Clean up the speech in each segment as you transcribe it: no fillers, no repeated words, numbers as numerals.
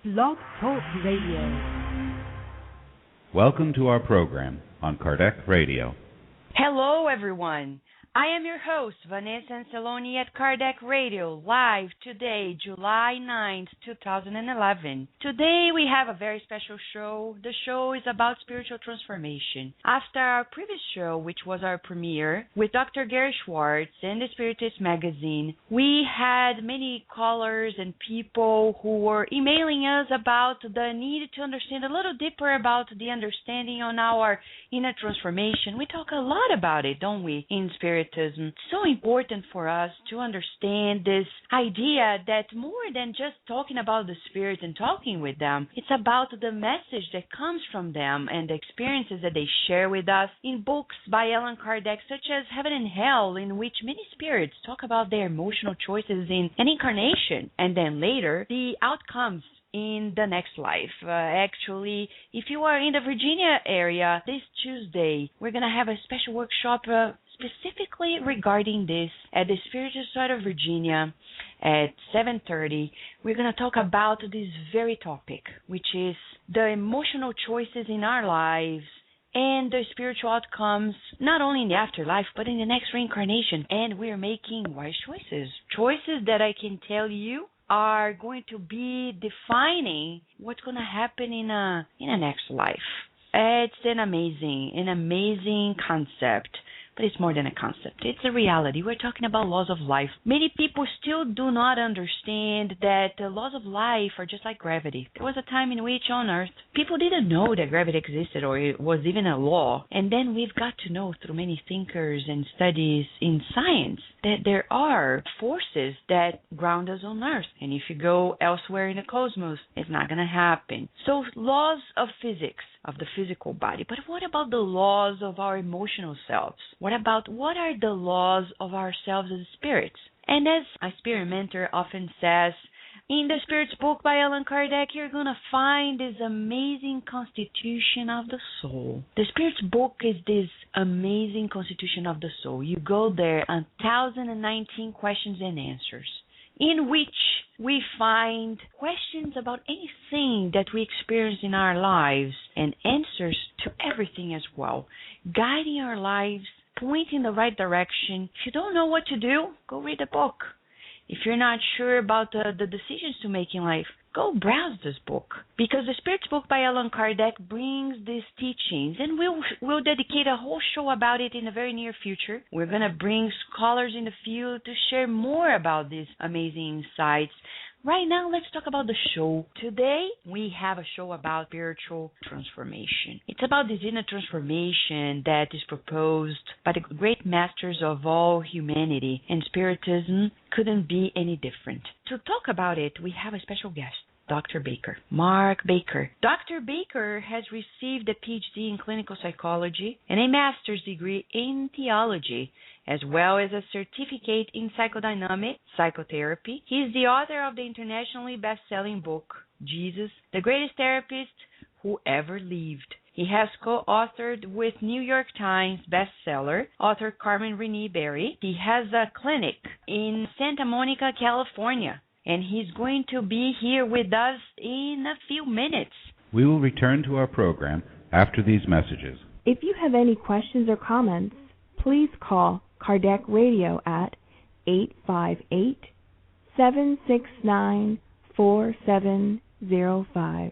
Blog Talk Radio. Welcome to our program on Kardec Radio. Hello, everyone. I am your host, Vanessa Anceloni at Kardec Radio, live today, July 9th, 2011. Today we have a very special show. The show is about spiritual transformation. After our previous show, which was our premiere, with Dr. Gary Schwartz and the Spiritist magazine, we had many callers and people who were emailing us about the need to understand a little deeper about the understanding on our inner transformation. We talk a lot about it, don't we, in Spiritism. So important for us to understand this idea that more than just talking about the spirit and talking with them, it's about the message that comes from them and the experiences that they share with us in books by Allan Kardec, such as Heaven and Hell, in which many spirits talk about their emotional choices in an incarnation, and then later the outcomes in the next life. Actually, if you are in the Virginia area, this Tuesday, we're going to have a special workshop specifically regarding this at the Spiritual Society of Virginia at 7:30. We're going to talk about this very topic, which is the emotional choices in our lives and the spiritual outcomes, not only in the afterlife, but in the next reincarnation. And we're making wise choices. Choices that I can tell you are going to be defining what's going to happen in a next life. It's an amazing concept. But it's more than a concept. It's a reality. We're talking about laws of life. Many people still do not understand that the laws of life are just like gravity. There was a time in which on Earth, people didn't know that gravity existed or it was even a law. And then we've got to know through many thinkers and studies in science that there are forces that ground us on Earth. And if you go elsewhere in the cosmos, it's not going to happen. So laws of physics, of the physical body. But what about the laws of our emotional selves? What are the laws of ourselves as spirits? And as a spirit mentor often says, in the Spirit's book by Allan Kardec, you're going to find this amazing constitution of the soul. The Spirit's book is this amazing constitution of the soul. You go there, 1,019 questions and answers, in which we find questions about anything that we experience in our lives and answers to everything as well, guiding our lives, pointing in the right direction. If you don't know what to do, go read the book. If you're not sure about the decisions to make in life, go browse this book. Because the Spirit's book by Allan Kardec brings these teachings, and we'll dedicate a whole show about it in the very near future. We're going to bring scholars in the field to share more about these amazing insights. Right now, let's talk about the show. Today, we have a show about spiritual transformation. It's about this inner transformation that is proposed by the great masters of all humanity, and Spiritism couldn't be any different. To talk about it, we have a special guest, Dr. Baker, Mark Baker. Dr. Baker has received a PhD in clinical psychology and a master's degree in theology, as well as a certificate in psychodynamic psychotherapy. He is the author of the internationally best-selling book, Jesus, the Greatest Therapist Who Ever Lived. He has co-authored with New York Times bestseller author Carmen Renee Berry. He has a clinic in Santa Monica, California, and he's going to be here with us in a few minutes. We will return to our program after these messages. If you have any questions or comments, please call Kardec Radio at 858-769-4705.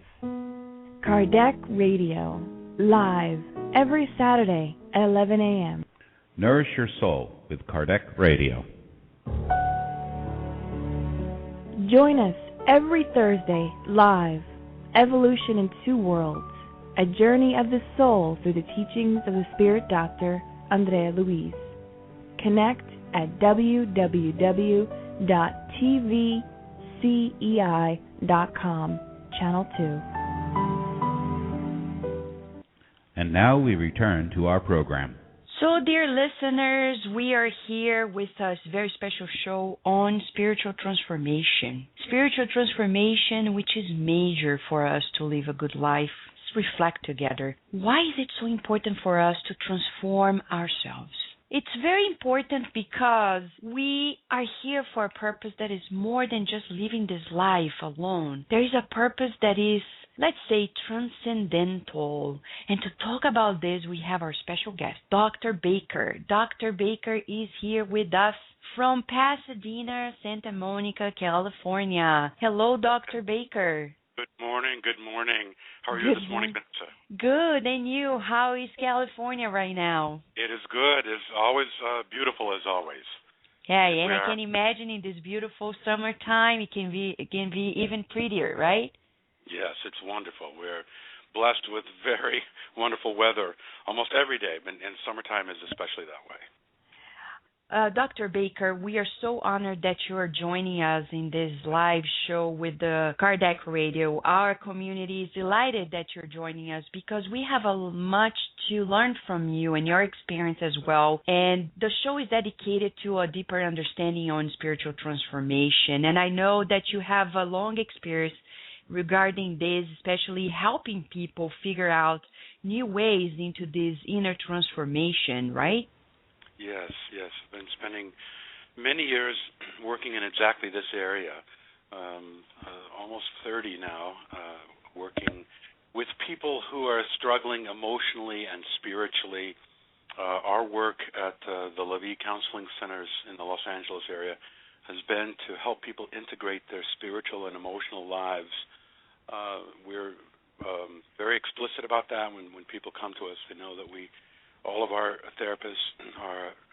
Kardec Radio, live every Saturday at 11 a.m. Nourish your soul with Kardec Radio. Join us every Thursday live, Evolution in Two Worlds, a journey of the soul through the teachings of the Spirit Doctor, Andrea Luiz. Connect at www.tvcei.com, Channel 2. And now we return to our program. So, dear listeners, we are here with a very special show on spiritual transformation. Spiritual transformation, which is major for us to live a good life. Let's reflect together. Why is it so important for us to transform ourselves? It's very important because we are here for a purpose that is more than just living this life alone. There is a purpose that is, let's say, transcendental. And to talk about this, we have our special guest, Dr. Baker. Dr. Baker is here with us from Pasadena, Santa Monica, California. Hello, Dr. Baker. Good morning. Good morning. How are you this morning, Vanessa? Good. And you? How is California right now? It is good. It's always beautiful as always. Yeah, and I can imagine in this beautiful summertime, it can be even prettier, right? Yes, it's wonderful. We're blessed with very wonderful weather almost every day, and summertime is especially that way. Dr. Baker, we are so honored that you are joining us in this live show with the Kardec Radio. Our community is delighted that you're joining us because we have much to learn from you and your experience as well. And the show is dedicated to a deeper understanding on spiritual transformation. And I know that you have a long experience regarding this, especially helping people figure out new ways into this inner transformation, right? Yes. I've been spending many years working in exactly this area, almost 30 now, working with people who are struggling emotionally and spiritually. Our work at the LaVie Counseling Centers in the Los Angeles area has been to help people integrate their spiritual and emotional lives. We're very explicit about that. When people come to us, they know that all of our therapists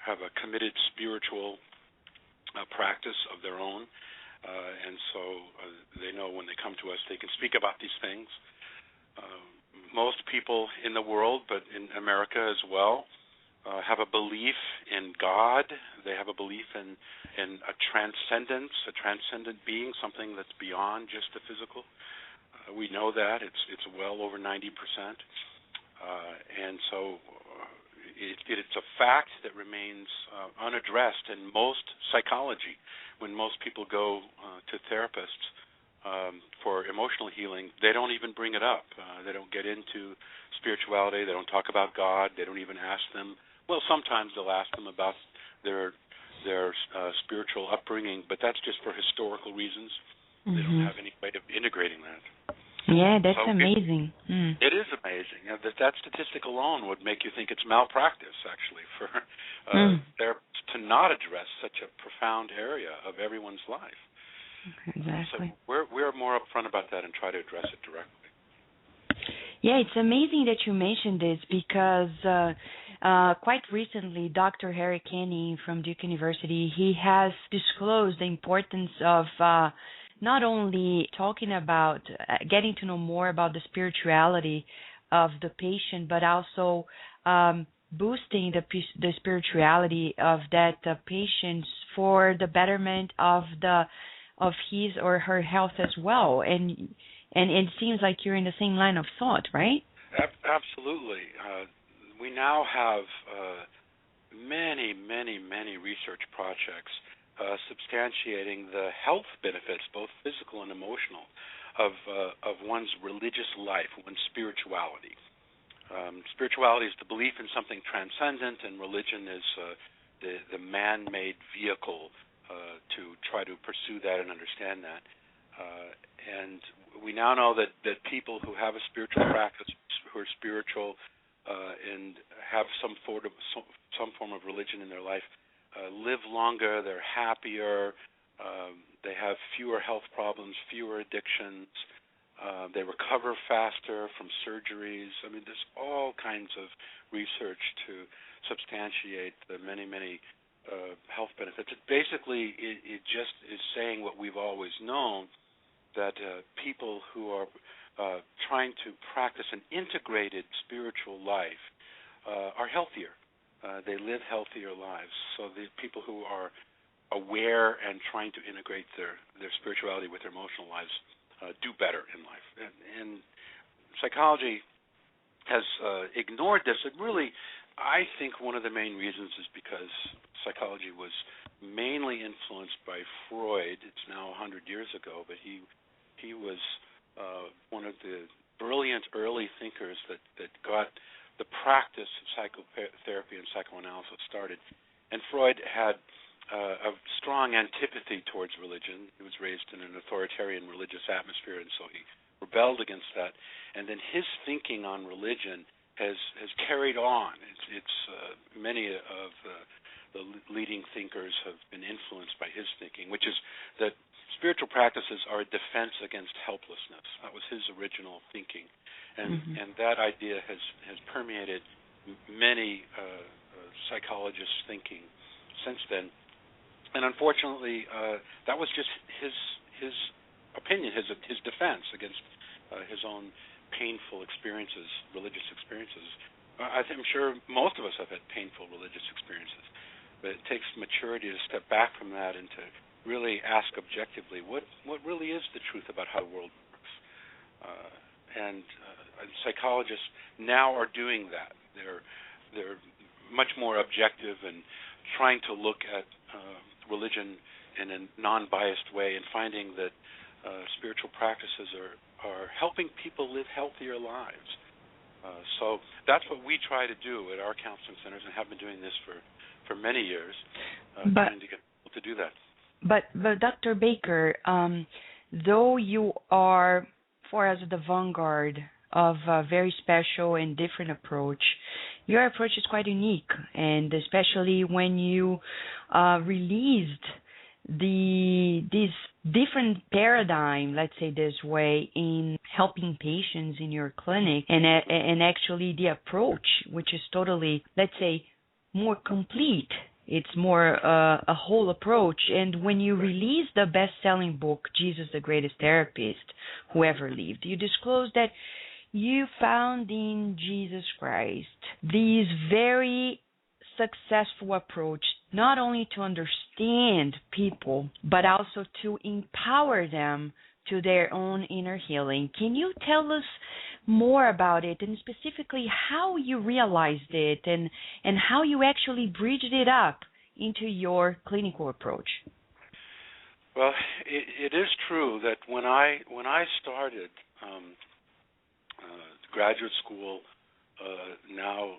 have a committed spiritual practice of their own, and so they know when they come to us they can speak about these things. Most people in the world, but in America as well, have a belief in God. They have a belief in a transcendence, a transcendent being, something that's beyond just the physical. We know that. It's well over 90%. And so it's a fact that remains unaddressed in most psychology. When most people go to therapists for emotional healing, they don't even bring it up. They don't get into spirituality. They don't talk about God. They don't even ask them. Well, sometimes they'll ask them about their spiritual upbringing, but that's just for historical reasons. They don't have any way of integrating that. Yeah, that's amazing. It is amazing. That statistic alone would make you think it's malpractice, actually, for therapists to not address such a profound area of everyone's life. Exactly. So we're more upfront about that and try to address it directly. Yeah, it's amazing that you mentioned this because quite recently, Dr. Harry Kenny from Duke University, he has disclosed the importance of not only talking about getting to know more about the spirituality of the patient, but also boosting the spirituality of that patient for the betterment of his or her health as well. And it seems like you're in the same line of thought, right? Absolutely. We now have many research projects substantiating the health benefits, both physical and emotional, of one's religious life, one's spirituality. Spirituality is the belief in something transcendent, and religion is the man-made vehicle to try to pursue that and understand that. And we now know that people who have a spiritual practice, who are spiritual and have some form of religion in their life, live longer, they're happier, they have fewer health problems, fewer addictions, they recover faster from surgeries. I mean, there's all kinds of research to substantiate the many health benefits. It just is saying what we've always known, that people who are trying to practice an integrated spiritual life are healthier. They live healthier lives. So the people who are aware and trying to integrate their spirituality with their emotional lives do better in life. And psychology has ignored this. It really, I think one of the main reasons is because psychology was mainly influenced by Freud. It's now 100 years ago, but he was one of the brilliant early thinkers that got the practice of psychotherapy and psychoanalysis started. And Freud had a strong antipathy towards religion. He was raised in an authoritarian religious atmosphere, and so he rebelled against that. And then his thinking on religion has carried on. It's many of the leading thinkers have been influenced by his thinking, which is that spiritual practices are a defense against helplessness. That was his original thinking, and that idea has permeated many psychologists' thinking since then. And unfortunately, that was just his opinion, his defense against his own painful experiences, religious experiences. I'm sure most of us have had painful religious experiences, but it takes maturity to step back from that and to really ask objectively what really is the truth about how the world works. And psychologists now are doing that. They're much more objective and trying to look at religion in a non-biased way and finding that spiritual practices are helping people live healthier lives. So that's what we try to do at our counseling centers, and have been doing this for many years, trying to get people to do that. But Dr. Baker, though you are for us the vanguard of a very special and different approach, your approach is quite unique, and especially when you released this different paradigm, let's say this way, in helping patients in your clinic, and actually the approach, which is totally, let's say, more complete. It's more a whole approach. And when you release the best-selling book, Jesus, the Greatest Therapist Who Ever Lived, you disclose that you found in Jesus Christ this very successful approach, not only to understand people, but also to empower them to their own inner healing. Can you tell us more about it, and specifically how you realized it and how you actually bridged it up into your clinical approach? Well, it is true that when I started graduate school, now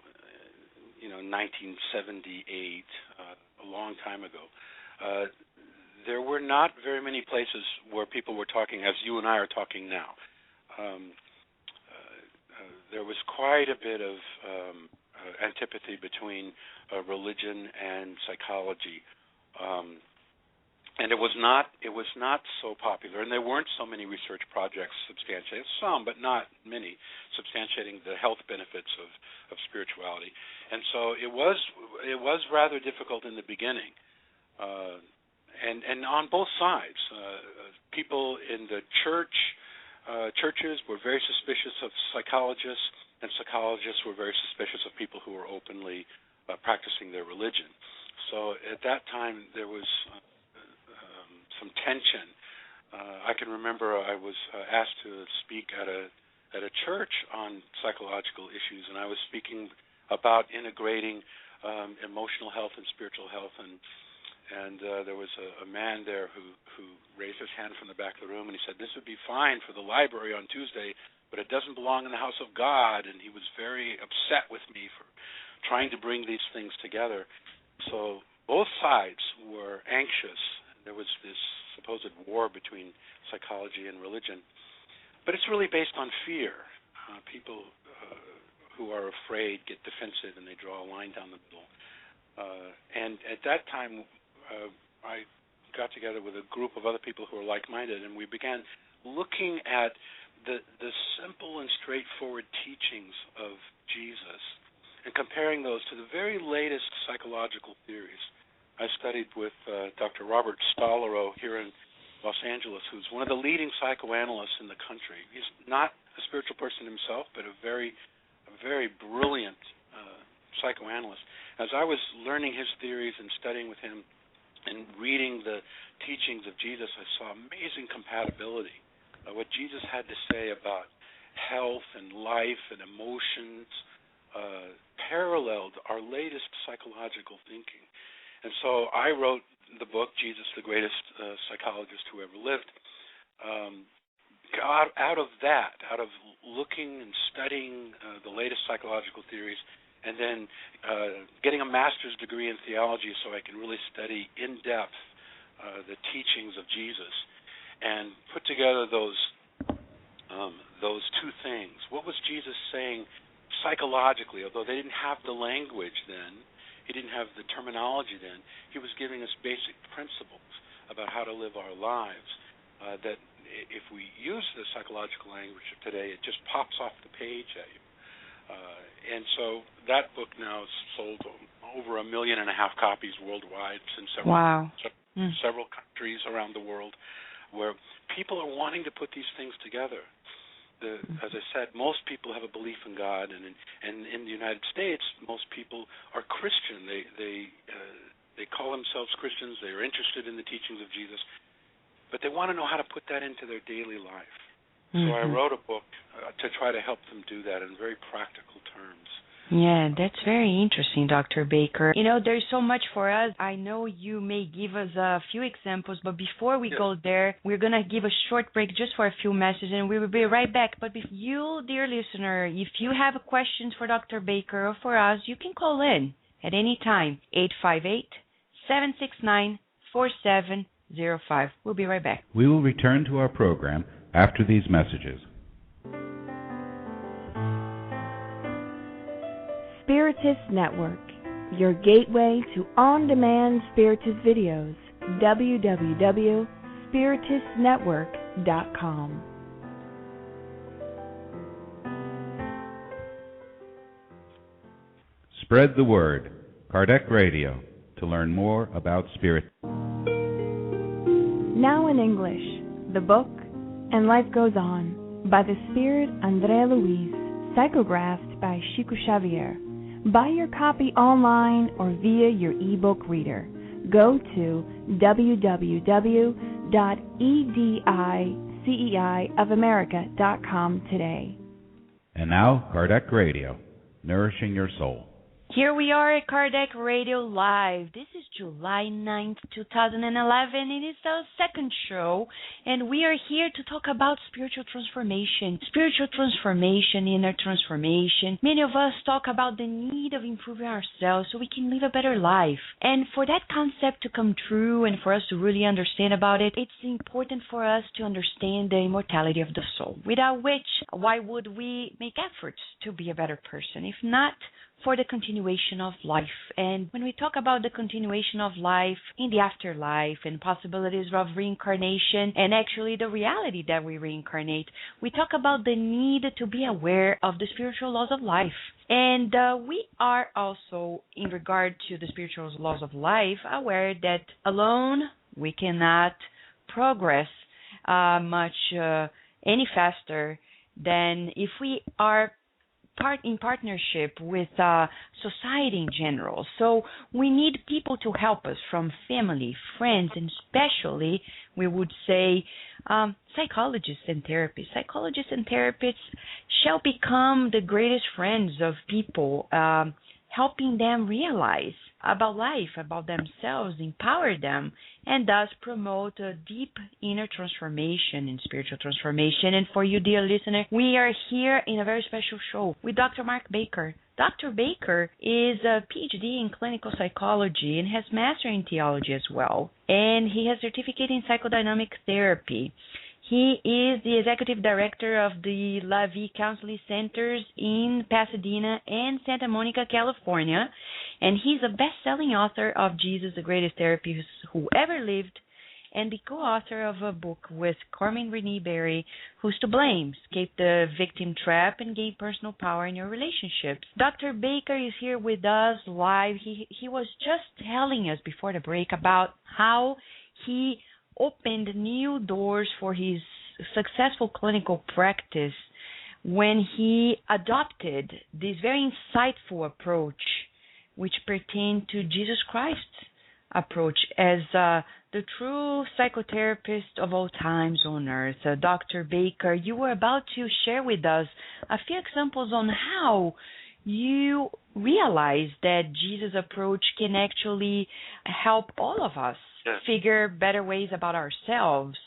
1978, a long time ago, there were not very many places where people were talking as you and I are talking now. There was quite a bit of antipathy between religion and psychology, and it was not so popular, and there weren't so many research projects substantiating, some but not many, substantiating the health benefits of spirituality. And so it was rather difficult in the beginning, and on both sides. People in the churches were very suspicious of psychologists, and psychologists were very suspicious of people who were openly practicing their religion. So at that time there was some tension. I can remember I was asked to speak at a church on psychological issues, and I was speaking about integrating emotional health and spiritual health, and there was a man there who raised his hand from the back of the room, and he said, "This would be fine for the library on Tuesday, but it doesn't belong in the house of God." And he was very upset with me for trying to bring these things together. So both sides were anxious. There was this supposed war between psychology and religion. But it's really based on fear. People who are afraid get defensive, and they draw a line down the middle. And at that time, I got together with a group of other people who were like-minded, and we began looking at the simple and straightforward teachings of Jesus and comparing those to the very latest psychological theories. I studied with Dr. Robert Stollerow here in Los Angeles, who's one of the leading psychoanalysts in the country. He's not a spiritual person himself, but a very brilliant psychoanalyst. As I was learning his theories and studying with him and reading the teachings of Jesus, I saw amazing compatibility. What Jesus had to say about health and life and emotions paralleled our latest psychological thinking. And so I wrote the book, Jesus, the Greatest Psychologist Who Ever Lived, out of looking and studying the latest psychological theories, and then getting a master's degree in theology so I can really study in depth the teachings of Jesus, and put together those two things. What was Jesus saying psychologically? Although they didn't have the language then, he didn't have the terminology then, he was giving us basic principles about how to live our lives that if we use the psychological language of today, it just pops off the page at you. And so that book now is sold over 1.5 million copies worldwide in several countries around the world, where people are wanting to put these things together. As I said, most people have a belief in God, and in the United States, most people are Christian. They call themselves Christians. They are interested in the teachings of Jesus, but they want to know how to put that into their daily life. So I wrote a book to try to help them do that in very practical terms. Yeah, that's very interesting, Dr. Baker. You know, there's so much for us. I know you may give us a few examples, but before we go there, we're going to give a short break just for a few messages, and we will be right back. But if you, dear listener, if you have questions for Dr. Baker or for us, you can call in at any time, 858-769-4705. We'll be right back. We will return to our program after these messages. Spiritist Network, your gateway to on-demand Spiritist videos. www.spiritistnetwork.com. Spread the word. Kardec Radio, to learn more about Spirit. Now in English, the book And Life Goes On by the Spirit André Luiz, psychographed by Chico Xavier. Buy your copy online or via your ebook reader. Go to www.ediceiofamerica.com today. And now, Kardec Radio, nourishing your soul. Here we are at Kardec Radio Live. This is July 9th, 2011. It is our second show, and we are here to talk about spiritual transformation. Spiritual transformation, inner transformation. Many of us talk about the need of improving ourselves so we can live a better life. And for that concept to come true and for us to really understand about it, it's important for us to understand the immortality of the soul, without which, why would we make efforts to be a better person, if not for the continuation of life? And when we talk about the continuation of life in the afterlife and possibilities of reincarnation, and actually the reality that we reincarnate, we talk about the need to be aware of the spiritual laws of life. And we are also, in regard to the spiritual laws of life, aware that alone we cannot progress much any faster than if we are in partnership with society in general. So we need people to help us, from family, friends, and especially, we would say, psychologists and therapists. Psychologists and therapists shall become the greatest friends of people, helping them realize about life, about themselves, empower them, and thus promote a deep inner transformation and spiritual transformation. And for you, dear listener, we are here in a very special show with Dr. Mark Baker. Dr. Baker is a PhD in clinical psychology and has master in theology as well. And he has certificate in psychodynamic therapy. He is the executive director of the La Vie Counseling Centers in Pasadena and Santa Monica, California. And he's a best-selling author of Jesus, the Greatest Therapist Who Ever Lived, and the co-author of a book with Carmen Renee Berry, Who's to Blame? Escape the Victim Trap and Gain Personal Power in Your Relationships. Dr. Baker is here with us live. He was just telling us before the break about how he opened new doors for his successful clinical practice when he adopted this very insightful approach, which pertained to Jesus Christ's approach as the true psychotherapist of all times on earth. Dr. Baker, you were about to share with us a few examples on how you realize that Jesus' approach can actually help all of us figure better ways about ourselves,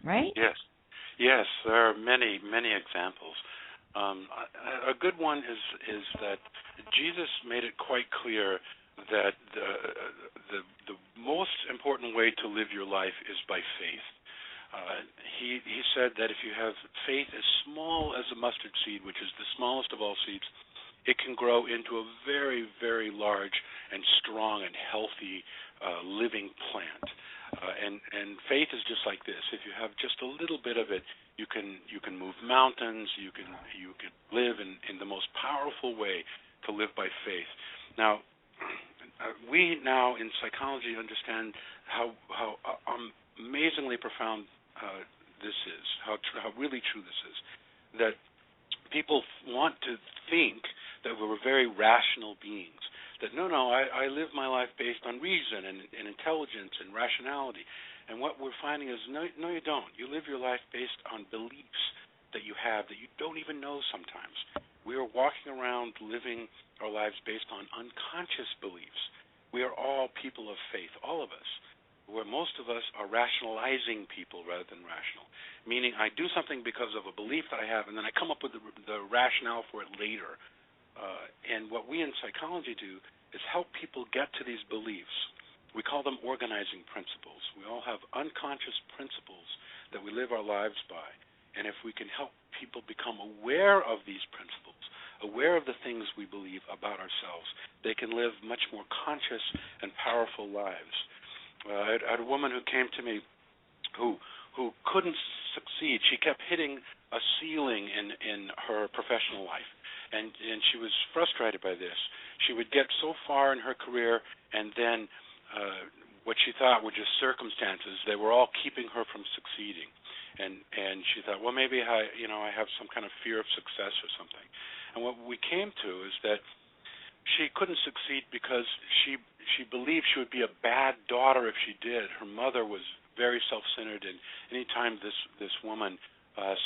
right? Yes. Yes, there are many, many examples. A good one is that Jesus made it quite clear that the most important way to live your life is by faith. He said that if you have faith as small as a mustard seed, which is the smallest of all seeds, it can grow into a very, very large and strong and healthy living plant. And faith is just like this. If you have just a little bit of it, you can move mountains. You can live in the most powerful way to live by faith. Now, we now in psychology understand how amazingly profound this is. How really true this is. That people want to think that we're very rational beings. That no, I live my life based on reason and intelligence and rationality. And what we're finding is no, you don't. You live your life based on beliefs that you have that you don't even know sometimes. We are walking around living our lives based on unconscious beliefs. We are all people of faith, all of us, where most of us are rationalizing people rather than rational, meaning I do something because of a belief that I have, and then I come up with the rationale for it later. And what we in psychology do is help people get to these beliefs. We call them organizing principles. We all have unconscious principles that we live our lives by. And if we can help people become aware of these principles, aware of the things we believe about ourselves, they can live much more conscious and powerful lives. I had a woman who came to me who couldn't succeed. She kept hitting a ceiling in her professional life. And she was frustrated by this. She would get so far in her career, and then what she thought were just circumstances, they were all keeping her from succeeding. And she thought, well, maybe I have some kind of fear of success or something. And what we came to is that she couldn't succeed because she believed she would be a bad daughter if she did. Her mother was very self-centered, and any time this woman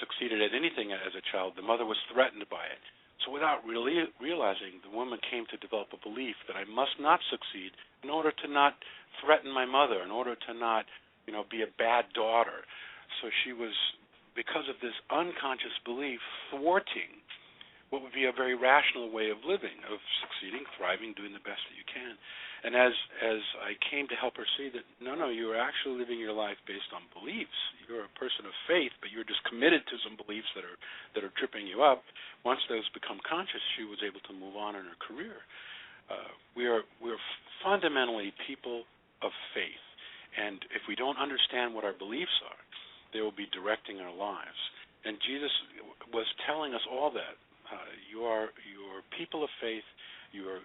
succeeded at anything as a child, the mother was threatened by it. So without really realizing, the woman came to develop a belief that I must not succeed in order to not threaten my mother, in order to not, be a bad daughter. So she was, because of this unconscious belief, thwarting what would be a very rational way of living, of succeeding, thriving, doing the best that you can. And as I came to help her see that, no, you're actually living your life based on beliefs. You're a person of faith, but you're just committed to some beliefs that are tripping you up. Once those become conscious, she was able to move on in her career. We're fundamentally people of faith, and if we don't understand what our beliefs are, they will be directing our lives. And Jesus was telling us all that. You are people of faith. You are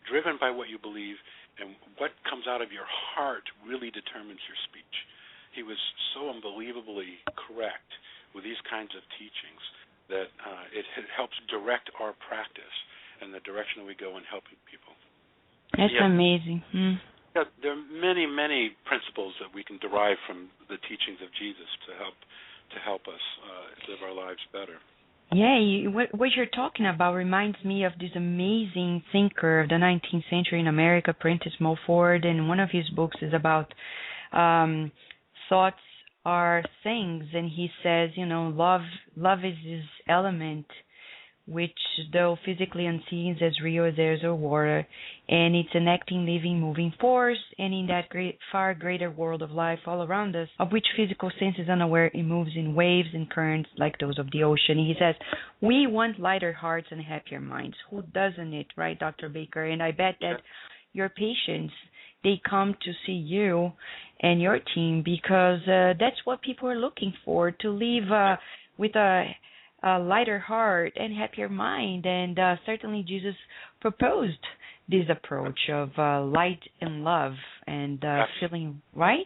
driven by what you believe, and what comes out of your heart really determines your speech. He was so unbelievably correct with these kinds of teachings that it helps direct our practice and the direction that we go in helping people. That's amazing. Yeah, there are many, many principles that we can derive from the teachings of Jesus to help us live our lives better. Yeah, what you're talking about reminds me of this amazing thinker of the 19th century in America, Prentice Mulford, and one of his books is about thoughts are things, and he says, love is this element which, though physically unseen, is as real as air or water, and it's an acting, living, moving force, and in that far greater world of life all around us, of which physical sense is unaware, it moves in waves and currents like those of the ocean. And he says, we want lighter hearts and happier minds. Who doesn't it, right, Dr. Baker? And I bet that your patients, they come to see you and your team because that's what people are looking for, to live with a lighter heart and happier mind. And certainly Jesus proposed this approach of light and love and feeling, right?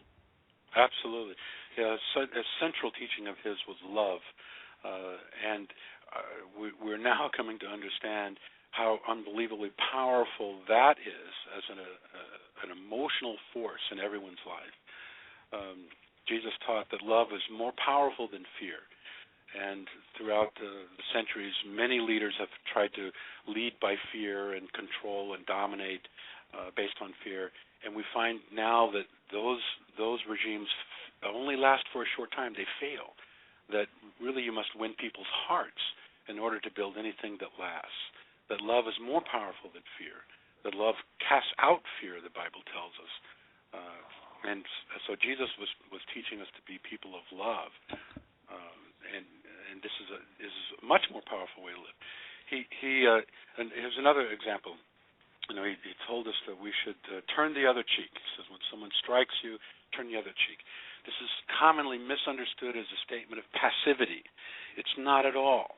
Absolutely. Yeah, a central teaching of his was love. And we're now coming to understand how unbelievably powerful that is as an emotional force in everyone's life. Jesus taught that love is more powerful than fear. And throughout the centuries, many leaders have tried to lead by fear and control and dominate based on fear. And we find now that those regimes only last for a short time. They fail. that really you must win people's hearts in order to build anything that lasts, that love is more powerful than fear, that love casts out fear, the Bible tells us. And so Jesus was teaching us to be people of love, and this is a much more powerful way to live. And here's another example. He told us that we should turn the other cheek. He says, when someone strikes you, turn the other cheek. This is commonly misunderstood as a statement of passivity. It's not at all.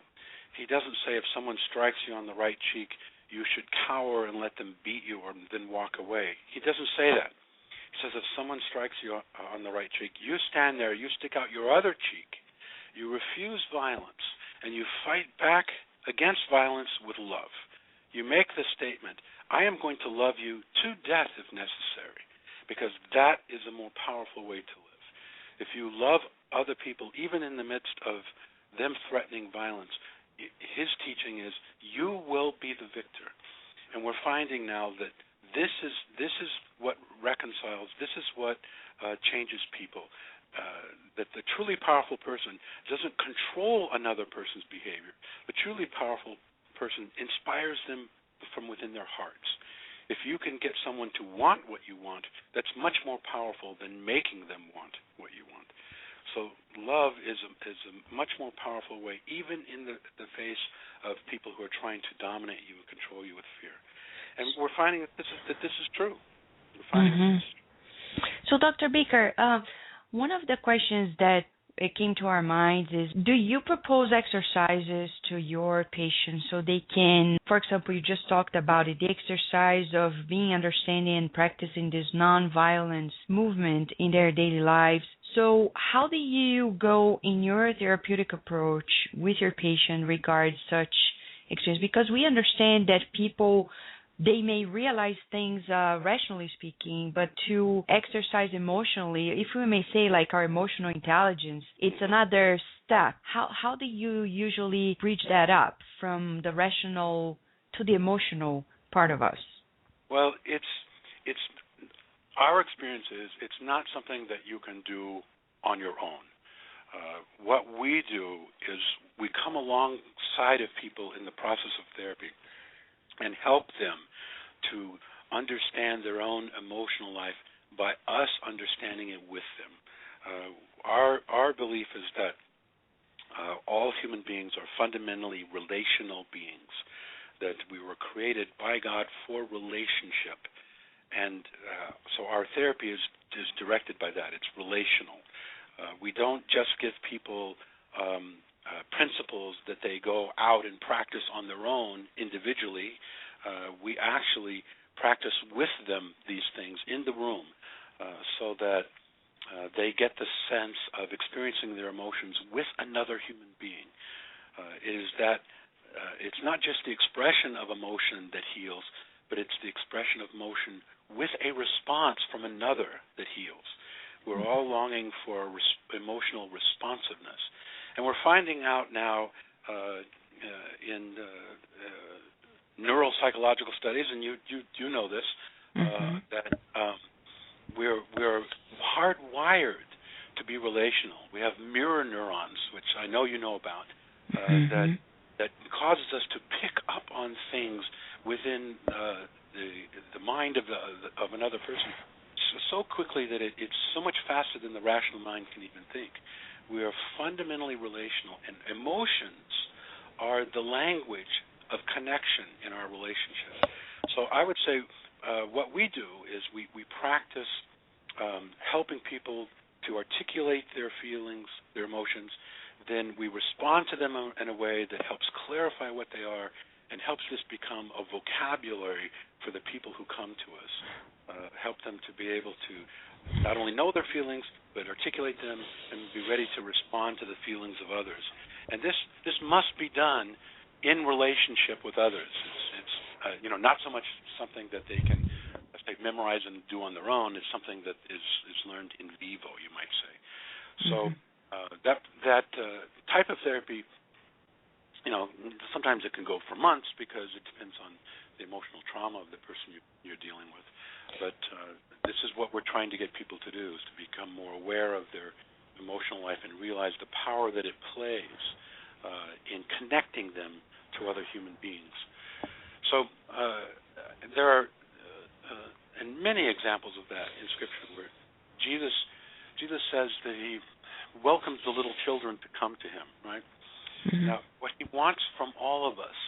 He doesn't say if someone strikes you on the right cheek, you should cower and let them beat you or then walk away. He doesn't say that. He says if someone strikes you on the right cheek, you stand there, you stick out your other cheek, you refuse violence, and you fight back against violence with love. You make the statement, I am going to love you to death if necessary, because that is a more powerful way to live. If you love other people, even in the midst of them threatening violence, his teaching is you will be the victor. And we're finding now that this is what reconciles, this is what changes people. That the truly powerful person doesn't control another person's behavior. The truly powerful person inspires them from within their hearts. If you can get someone to want what you want, that's much more powerful than making them want what you want. So love is a much more powerful way, even in the face of people who are trying to dominate you and control you with fear. And we're finding that this is true. We're finding this is true. So, Dr. Baker, one of the questions that it came to our minds is, do you propose exercises to your patients so they can, for example, you just talked about it, the exercise of being understanding and practicing this nonviolence movement in their daily lives. So how do you go in your therapeutic approach with your patient regards such experience? Because we understand that people, they may realize things rationally speaking, but to exercise emotionally, if we may say like our emotional intelligence, it's another step. How do you usually bridge that up from the rational to the emotional part of us? Well, it's our experience is it's not something that you can do on your own. What we do is we come alongside of people in the process of therapy and help them to understand their own emotional life by us understanding it with them. Our belief is that all human beings are fundamentally relational beings, that we were created by God for relationship. And so our therapy is directed by that. It's relational. We don't just give people principles that they go out and practice on their own individually. We actually practice with them these things in the room so that they get the sense of experiencing their emotions with another human being. It's not just the expression of emotion that heals, but it's the expression of emotion with a response from another that heals. We're all longing for emotional responsiveness. And we're finding out now in neuropsychological studies, and you know this, that we're hardwired to be relational. We have mirror neurons, which I know you know about, that causes us to pick up on things within the mind of another person so quickly that it's so much faster than the rational mind can even think. We are fundamentally relational, and emotions are the language of connection in our relationship. So I would say what we do is we practice helping people to articulate their feelings, their emotions. Then we respond to them in a way that helps clarify what they are and helps this become a vocabulary for the people who come to us. Help them to be able to not only know their feelings, but articulate them and be ready to respond to the feelings of others. And this must be done in relationship with others. It's not so much something that they can memorize and do on their own. It's something that is learned in vivo, you might say. So that type of therapy, sometimes it can go for months because it depends on the emotional trauma of the person you're dealing with. But this is what we're trying to get people to do, is to become more aware of their emotional life and realize the power that it plays in connecting them to other human beings. So there are and many examples of that in Scripture where Jesus says that he welcomes the little children to come to him, right? Mm-hmm. Now, what he wants from all of us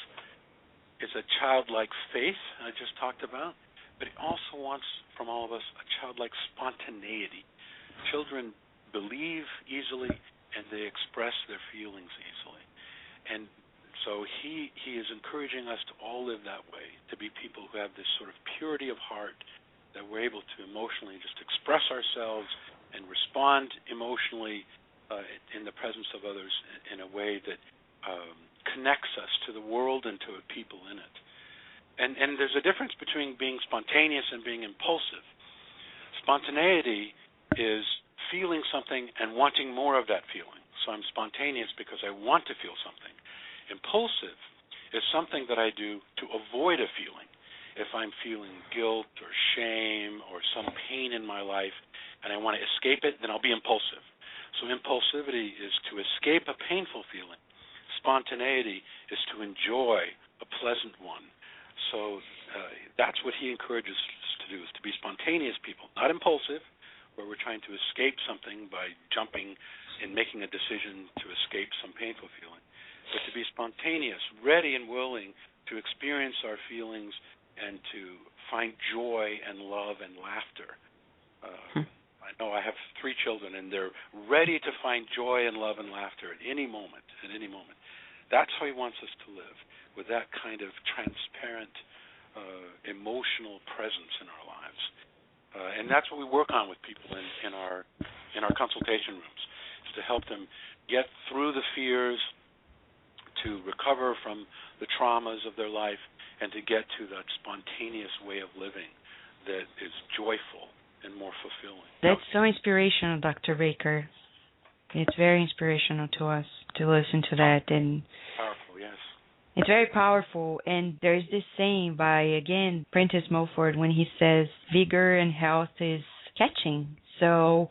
is a childlike faith, I just talked about, but he also wants from all of us a childlike spontaneity. Children believe easily, and they express their feelings easily. And so he is encouraging us to all live that way, to be people who have this sort of purity of heart, that we're able to emotionally just express ourselves and respond emotionally in the presence of others in a way that connects us to the world and to the people in it. And there's a difference between being spontaneous and being impulsive. Spontaneity is feeling something and wanting more of that feeling. So I'm spontaneous because I want to feel something. Impulsive is something that I do to avoid a feeling. If I'm feeling guilt or shame or some pain in my life and I want to escape it, then I'll be impulsive. So impulsivity is to escape a painful feeling. Spontaneity is to enjoy a pleasant one. So that's what he encourages us to do, is to be spontaneous people, not impulsive, where we're trying to escape something by jumping and making a decision to escape some painful feeling, but to be spontaneous, ready and willing to experience our feelings and to find joy and love and laughter. I know I have 3 children, and they're ready to find joy and love and laughter at any moment, That's how he wants us to live, with that kind of transparent, emotional presence in our lives. And that's what we work on with people in our consultation rooms, is to help them get through the fears, to recover from the traumas of their life, and to get to that spontaneous way of living that is joyful and more fulfilling. That's so inspirational, Dr. Baker. It's very inspirational to us to listen to that. And powerful, yes. It's very powerful. And there's this saying by, again, Prentice Mulford, when he says, vigor and health is catching. So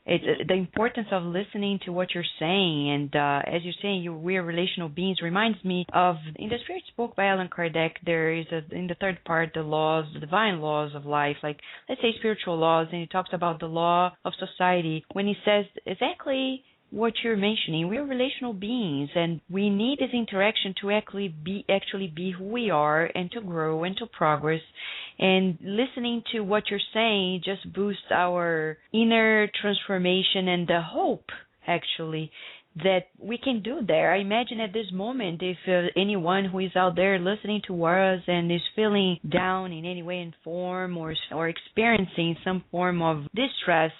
it's the importance of listening to what you're saying. And as you're saying, we are relational beings reminds me of, in the Spirit Spoke by Allan Kardec, there is, in the third part, the laws, the divine laws of life, like, let's say, spiritual laws, and he talks about the law of society, when he says exactly what you're mentioning. We're relational beings, and we need this interaction to actually be who we are, and to grow and to progress. And listening to what you're saying just boosts our inner transformation and the hope, actually, that we can do there. I imagine at this moment, if anyone who is out there listening to us and is feeling down in any way and form, or experiencing some form of distress,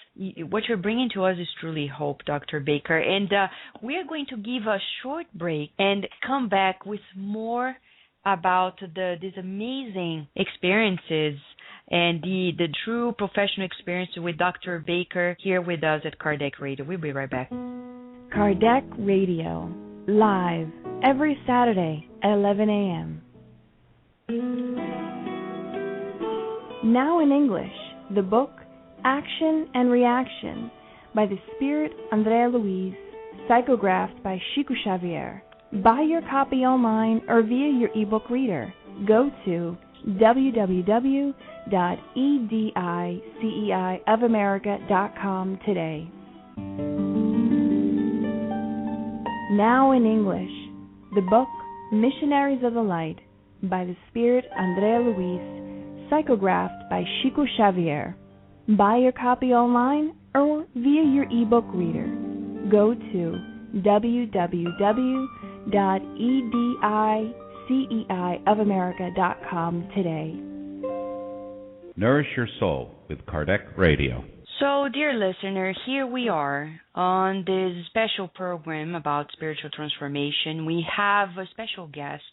what you're bringing to us is truly hope, Dr. Baker. And we are going to give a short break and come back with more about these amazing experiences and the true professional experience with Dr. Baker here with us at Kardec Radio. We'll be right back. Kardec Radio, live every Saturday at 11 a.m. Now in English, the book Action and Reaction by the Spirit Andrea Louise, psychographed by Chico Xavier. Buy your copy online or via your ebook reader. Go to www.ediceiofamerica.com today. Now in English, the book Missionaries of the Light by the Spirit Andrea Louise, psychographed by Chico Xavier. Buy your copy online or via your ebook reader. Go to www.ediceiofamerica.com today. Nourish Your Soul with Kardec Radio. So, dear listener, here we are on this special program about spiritual transformation. We have a special guest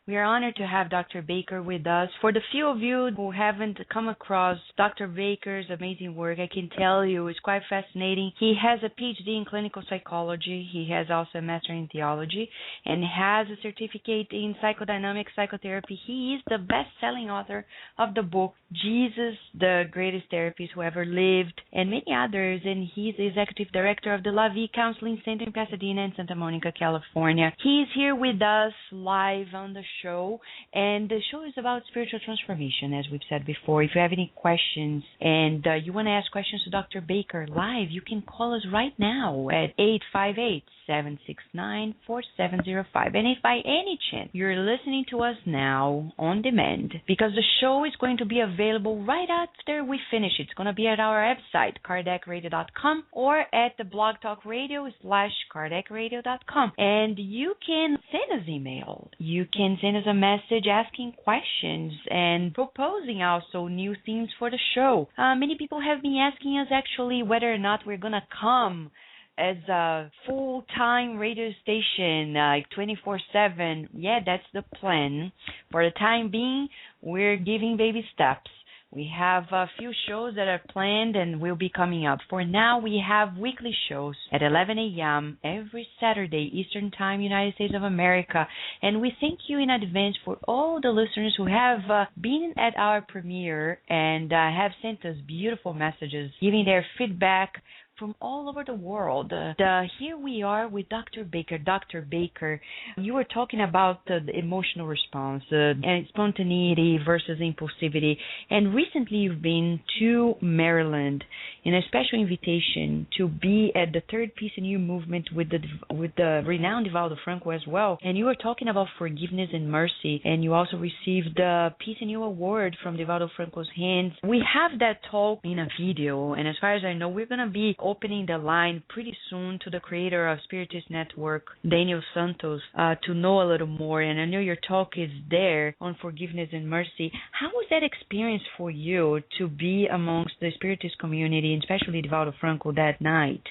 We are honored to have Dr. Baker with us. For the few of you who haven't come across Dr. Baker's amazing work, I can tell you it's quite fascinating. He has a PhD in clinical psychology. He has also a master in theology and has a certificate in psychodynamic psychotherapy. He is the best-selling author of the book Jesus, the Greatest Therapist Who Ever Lived, and many others, and he's the executive director of the La Vie Counseling Center in Pasadena and Santa Monica, California. He's here with us live on the show, and the show is about spiritual transformation, as we've said before. If you have any questions and you want to ask questions to Dr. Baker live, you can call us right now at 858-769-4705. And if by any chance you're listening to us now on demand, because the show is going to be available right after we finish, it's going to be at our website, KardecRadio.com, or at the Blog Talk Radio/KardecRadio.com. And you can send us email. You can send us a message asking questions and proposing also new themes for the show. Many people have been asking us actually whether or not we're going to come as a full-time radio station, like 24/7. Yeah, that's the plan. For the time being, we're giving baby steps. We have a few shows that are planned and will be coming up. For now, we have weekly shows at 11 a.m. every Saturday, Eastern Time, United States of America. And we thank you in advance for all the listeners who have been at our premiere and have sent us beautiful messages, giving their feedback from all over the world. Here we are with Dr. Baker. Dr. Baker, you were talking about the emotional response and spontaneity versus impulsivity. And recently you've been to Maryland in a special invitation to be at the Third Peace and You movement with the renowned Divaldo Franco as well. And you were talking about forgiveness and mercy. And you also received the Peace and You award from Divaldo Franco's hands. We have that talk in a video. And as far as I know, we're going to be opening the line pretty soon to the creator of Spiritist Network, Daniel Santos, to know a little more. And I know your talk is there on forgiveness and mercy. How was that experience for you to be amongst the Spiritist community, and especially Divaldo Franco, that night?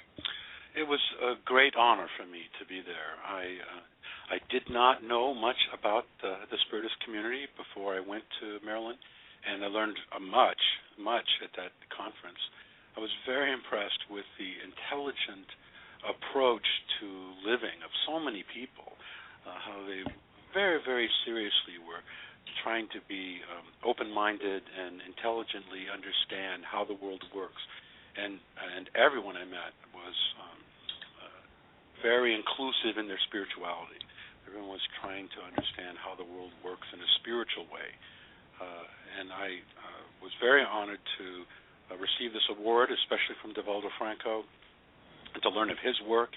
It was a great honor for me to be there. I did not know much about the Spiritist community before I went to Maryland, and I learned much at that conference. I was very impressed with the intelligent approach to living of so many people, how they very, very seriously were trying to be open-minded and intelligently understand how the world works. And everyone I met was very inclusive in their spirituality. Everyone was trying to understand how the world works in a spiritual way. And I was very honored to receive this award, especially from Divaldo Franco, and to learn of his work.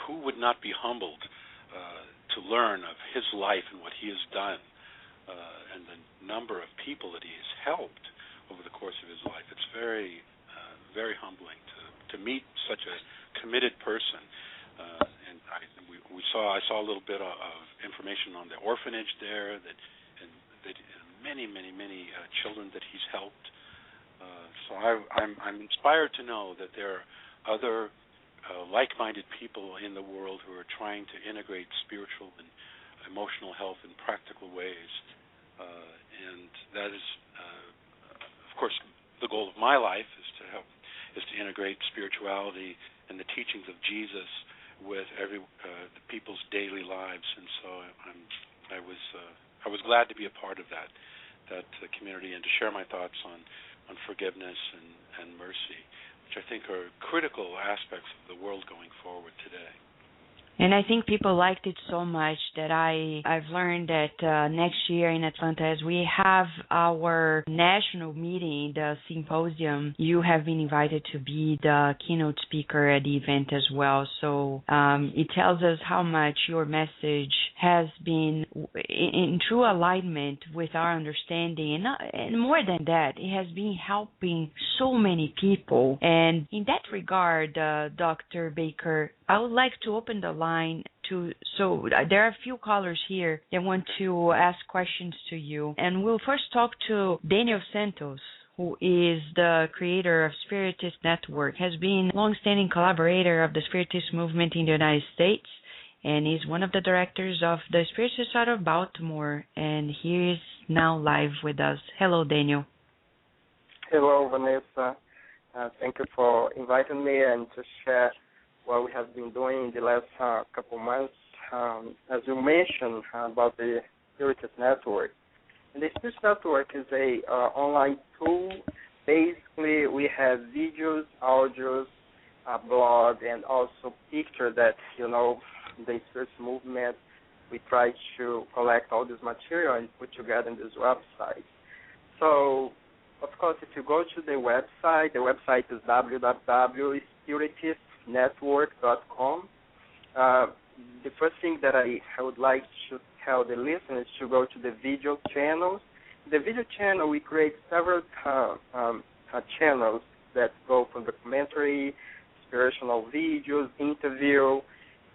Who would not be humbled to learn of his life and what he has done, and the number of people that he has helped over the course of his life? It's very, very humbling to meet such a committed person. And I saw a little bit of information on the orphanage there, that many children that he's helped. So I'm inspired to know that there are other like-minded people in the world who are trying to integrate spiritual and emotional health in practical ways, and that is, of course, the goal of my life is to integrate spirituality and the teachings of Jesus with the people's daily lives. And so I was glad to be a part of that community and to share my thoughts on forgiveness and mercy, which I think are critical aspects of the world going forward today. And I think people liked it so much that I've learned that next year in Atlanta, as we have our national meeting, the symposium, you have been invited to be the keynote speaker at the event as well. So it tells us how much your message has been in true alignment with our understanding. And more than that, it has been helping so many people. And in that regard, Dr. Baker, I would like to open the line so there are a few callers here that want to ask questions to you. And we'll first talk to Daniel Santos, who is the creator of Spiritist Network, has been a long-standing collaborator of the Spiritist movement in the United States, and he's one of the directors of the Spirit Society of Baltimore, and he is now live with us. Hello, Daniel. Hello, Vanessa. Thank you for inviting me and to share what we have been doing in the last couple months. As you mentioned about the Spiritist Network. And the Spirit Network is a online tool. Basically, we have videos, audios, blog, and also pictures that, the Spirit movement. We try to collect all this material and put together in this website. So, of course, if you go to the website is www.spiritistnetwork.com. The first thing that I would like to tell the listeners to go to the video channels. The video channel, we create several channels that go from documentary, spiritual videos, interview,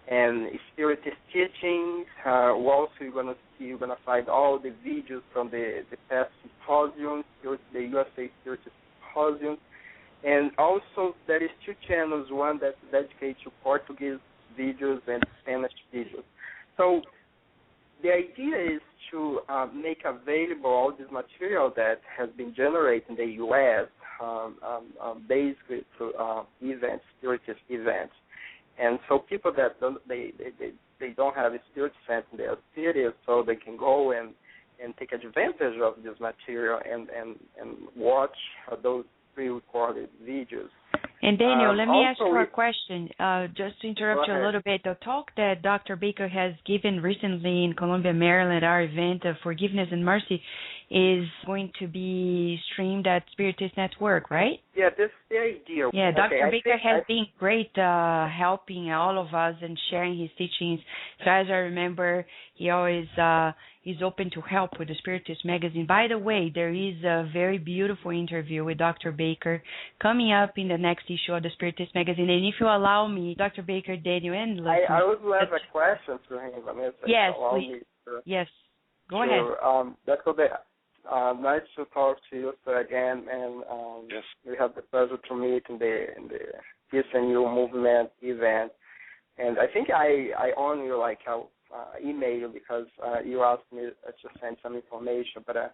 and spiritist teachings. Also, you're gonna find all the videos from the past symposiums, the USA Spiritist Symposium, and also there is two channels, one that's dedicated to Portuguese videos and Spanish videos. So the idea is to make available all this material that has been generated in the U.S. Basically through events, spiritist events. And so people that they don't have a spirit center in their cities, so they can go and take advantage of this material and watch those pre-recorded videos. And Daniel, let me ask you a question, just to interrupt you a little bit. The talk that Dr. Baker has given recently in Columbia, Maryland, our event of Forgiveness and Mercy, is going to be streamed at Spiritist Network, right? Yeah, this is the idea. Yeah, Dr. Baker has been great helping all of us and sharing his teachings. So as I remember, he always is open to help with the Spiritist magazine. By the way, there is a very beautiful interview with Dr. Baker coming up in the next issue of the Spiritist magazine. And if you allow me, Dr. Baker, Daniel, and listeners, I would have a question to him, Vanessa. Yes, please. Yes, go ahead. That's okay. Nice to talk to you again, and yes. We have the pleasure to meet in the Peace and You movement event. And I think I own you like an email because you asked me to send some information, but I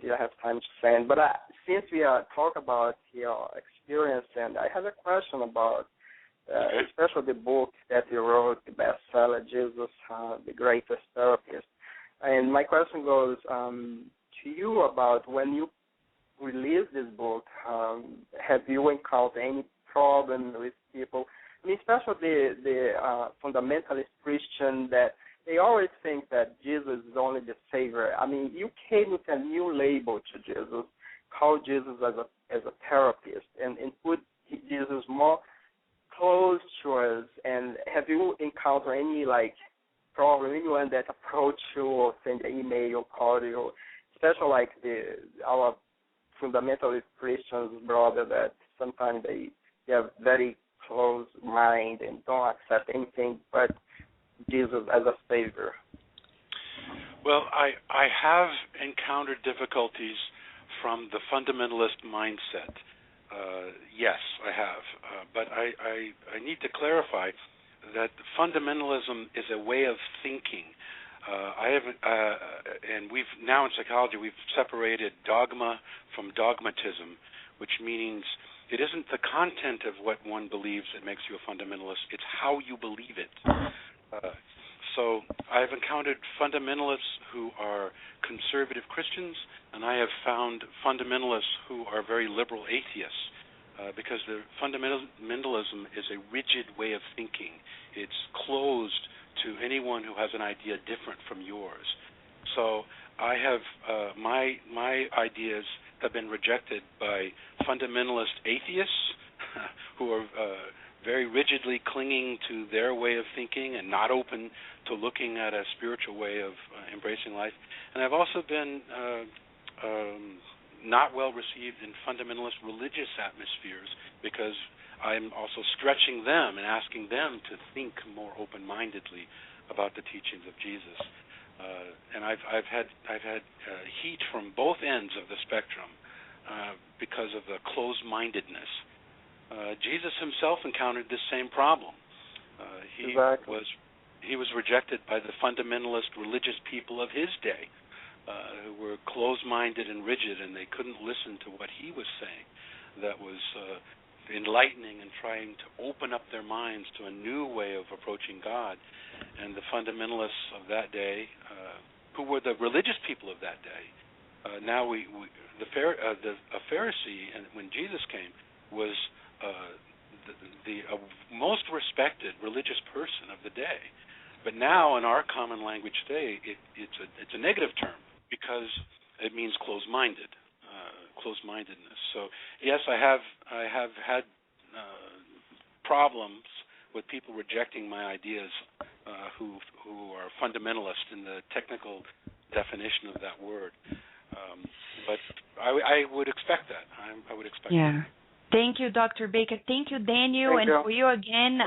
didn't have time to send. But since we talk about your experience, and I have a question about, especially the book that you wrote, the bestseller, Jesus, the Greatest Therapist. And my question goes to you about when you released this book, have you encountered any problem with people? I mean, especially the fundamentalist Christian that they always think that Jesus is only the Savior. I mean, you came with a new label to Jesus, called Jesus as a therapist, and put Jesus more close to us. And have you encountered any problem, anyone that approached you or sent an email or called you, especially like our fundamentalist Christians brother that sometimes they have very closed mind and don't accept anything but Jesus as a Savior? Well, I have encountered difficulties from the fundamentalist mindset. Yes, I have. But I need to clarify that fundamentalism is a way of thinking. And we've now in psychology we've separated dogma from dogmatism, which means it isn't the content of what one believes that makes you a fundamentalist, it's how you believe it. So I've encountered fundamentalists who are conservative Christians, and I have found fundamentalists who are very liberal atheists, because the fundamentalism is a rigid way of thinking. It's closed to anyone who has an idea different from yours. So I have my ideas have been rejected by fundamentalist atheists who are very rigidly clinging to their way of thinking and not open to looking at a spiritual way of embracing life. And I've also been not well received in fundamentalist religious atmospheres because I'm also stretching them and asking them to think more open-mindedly about the teachings of Jesus. And I've had heat from both ends of the spectrum because of the closed-mindedness. Jesus himself encountered this same problem. He exactly. was he was rejected by the fundamentalist religious people of his day, who were closed-minded and rigid, and they couldn't listen to what he was saying. That was enlightening and trying to open up their minds to a new way of approaching God. And the fundamentalists of that day, who were the religious people of that day, now a Pharisee, and when Jesus came, was the most respected religious person of the day. But now, in our common language today, it's a negative term because it means closed-mindedness. So yes, I have had problems with people rejecting my ideas who are fundamentalist in the technical definition of that word. But I would expect that. I would expect that. Thank you, Dr. Baker. Thank you, Daniel. Thank you. For you again.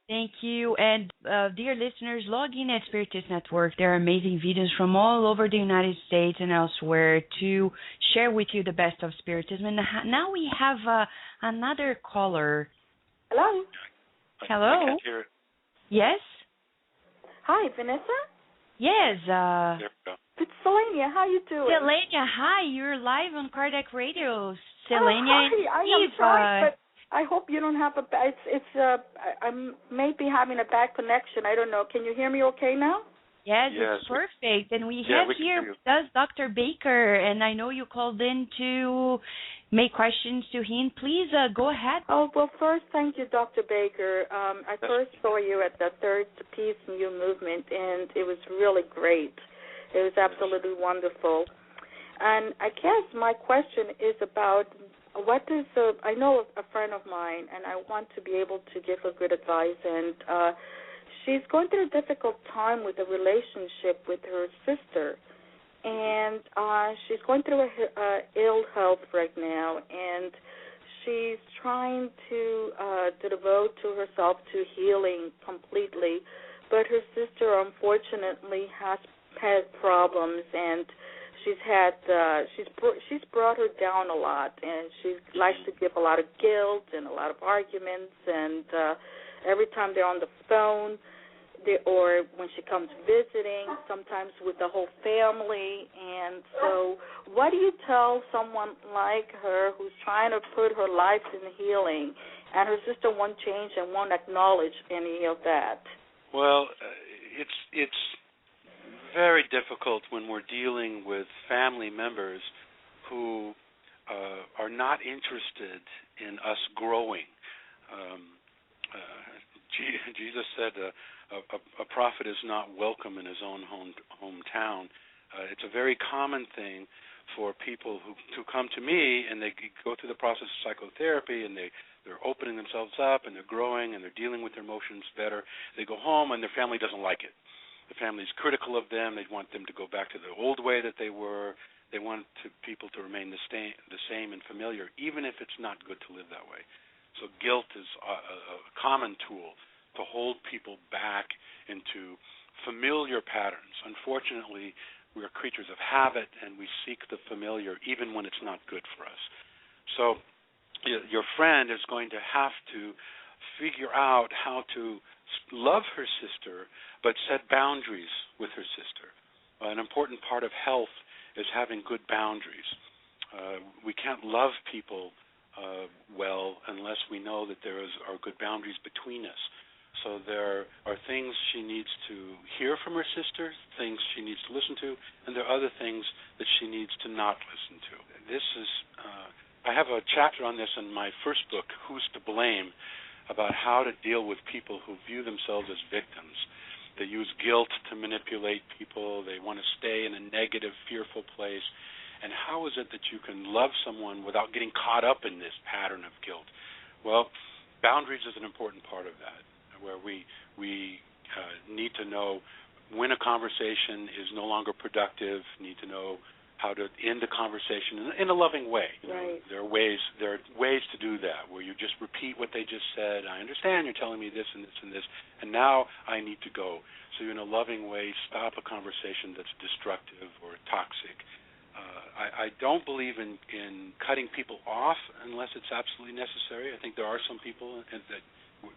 Thank you. And dear listeners, log in at Spiritist Network. There are amazing videos from all over the United States and elsewhere to share with you the best of Spiritism. And now we have another caller. Hello. Hello. I can't hear it. Yes? Hi, Vanessa? Yes. There we go. It's Selenia. How you doing? Selenia, hi. You're live on Kardec Radio. Selenia and I am Eve. sorry, but I hope you don't have I may be having a bad connection. I don't know. Can you hear me okay now? Yes, it's perfect. And we Yeah, have we can here hear you. with us Dr. Baker, and I know you called in to make questions to him. Please go ahead. Oh, well, first, thank you, Dr. Baker. I first saw you at the Third Peace New Movement, and it was really great. It was absolutely wonderful. And I guess my question is about I know a friend of mine, and I want to be able to give her good advice, and she's going through a difficult time with a relationship with her sister, and she's going through ill health right now, and she's trying to devote to herself to healing completely, but her sister unfortunately has had problems, and she's brought her down a lot, and she likes to give a lot of guilt and a lot of arguments, and every time they're on the phone, or when she comes visiting, sometimes with the whole family. And so what do you tell someone like her who's trying to put her life in healing, and her sister won't change and won't acknowledge any of that? Well, it's very difficult when we're dealing with family members who are not interested in us growing. Jesus said a prophet is not welcome in his own hometown. It's a very common thing for people who come to me, and they go through the process of psychotherapy, and they're opening themselves up, and they're growing, and they're dealing with their emotions better. They go home, and their family doesn't like it. The family's critical of them. They want them to go back to the old way that they were. They want people to remain the same and familiar, even if it's not good to live that way. So guilt is a common tool to hold people back into familiar patterns. Unfortunately, we are creatures of habit, and we seek the familiar even when it's not good for us. So your friend is going to have to figure out how to love her sister, but set boundaries with her sister. An important part of health is having good boundaries. We can't love people well unless we know that there are good boundaries between us. So there are things she needs to hear from her sister, things she needs to listen to, and there are other things that she needs to not listen to. I have a chapter on this in my first book, Who's to Blame, about how to deal with people who view themselves as victims. They use guilt to manipulate people. They want to stay in a negative, fearful place. And how is it that you can love someone without getting caught up in this pattern of guilt? Well, boundaries is an important part of that, where we need to know when a conversation is no longer productive, need to know how to end a conversation in a loving way. Right. There are ways to do that, where you just repeat what they just said. I understand you're telling me this and this and this, and now I need to go. So in a loving way, stop a conversation that's destructive or toxic. I don't believe in cutting people off unless it's absolutely necessary. I think there are some people that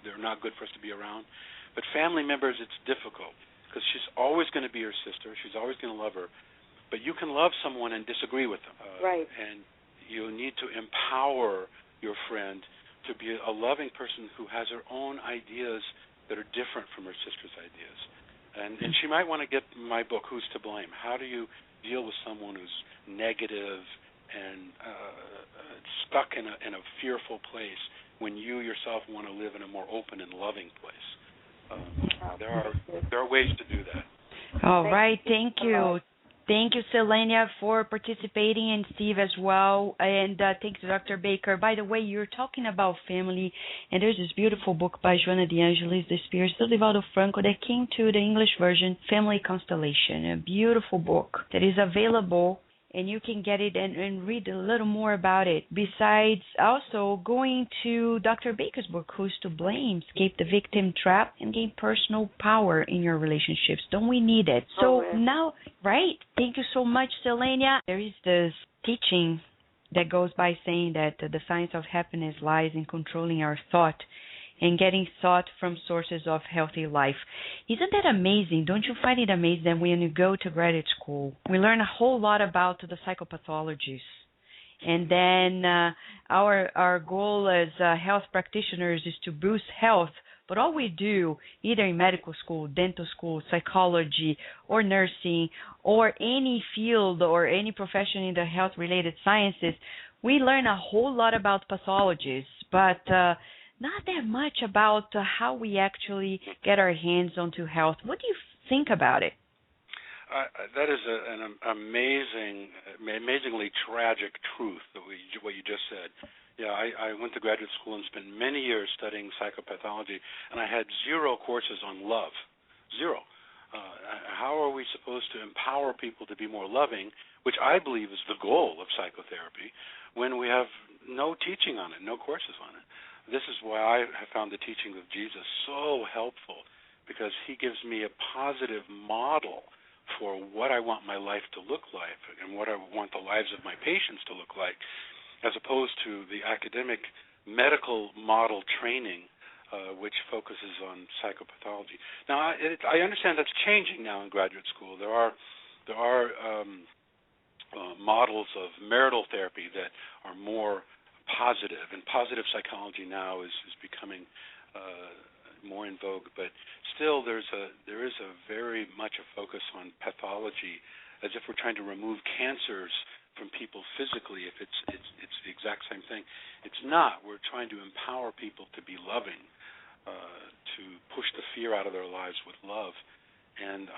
they're not good for us to be around. But family members, it's difficult because she's always going to be your sister. She's always going to love her. But you can love someone and disagree with them. Right. And you need to empower your friend to be a loving person who has her own ideas that are different from her sister's ideas. And she might want to get my book, Who's to Blame? How do you deal with someone who's negative and stuck in a fearful place when you yourself want to live in a more open and loving place? There are ways to do that. All right. Thank you. Thank you, Selenia, for participating, and Steve as well. And thanks, Dr. Baker. By the way, you're talking about family, and there's this beautiful book by Joana de Angelis, The Spirits of Divaldo Franco, that came to the English version, Family Constellation, a beautiful book that is available, and you can get it and read a little more about it. Besides also going to Dr. Baker's book, Who's to Blame? Escape the Victim Trap and Gain Personal Power in Your Relationships. Don't we need it? So now, right? Thank you so much, Selenia. There is this teaching that goes by saying that the science of happiness lies in controlling our thought and getting thought from sources of healthy life. Isn't that amazing? Don't you find it amazing that when you go to graduate school, we learn a whole lot about the psychopathologies? And then our goal as health practitioners is to boost health, but all we do, either in medical school, dental school, psychology, or nursing, or any field or any profession in the health-related sciences, we learn a whole lot about pathologies, but not that much about how we actually get our hands onto health. What do you think about it? That is an amazingly tragic truth, what you just said. Yeah, I went to graduate school and spent many years studying psychopathology, and I had 0 courses on love. 0. How are we supposed to empower people to be more loving, which I believe is the goal of psychotherapy, when we have no teaching on it, no courses on it? This is why I have found the teaching of Jesus so helpful, because he gives me a positive model for what I want my life to look like and what I want the lives of my patients to look like, as opposed to the academic medical model training, which focuses on psychopathology. Now, I understand that's changing now in graduate school. There are models of marital therapy that are more positive, and positive psychology now is becoming more in vogue. But still, there is a very much a focus on pathology, as if we're trying to remove cancers from people physically. If it's the exact same thing, it's not. We're trying to empower people to be loving, to push the fear out of their lives with love, and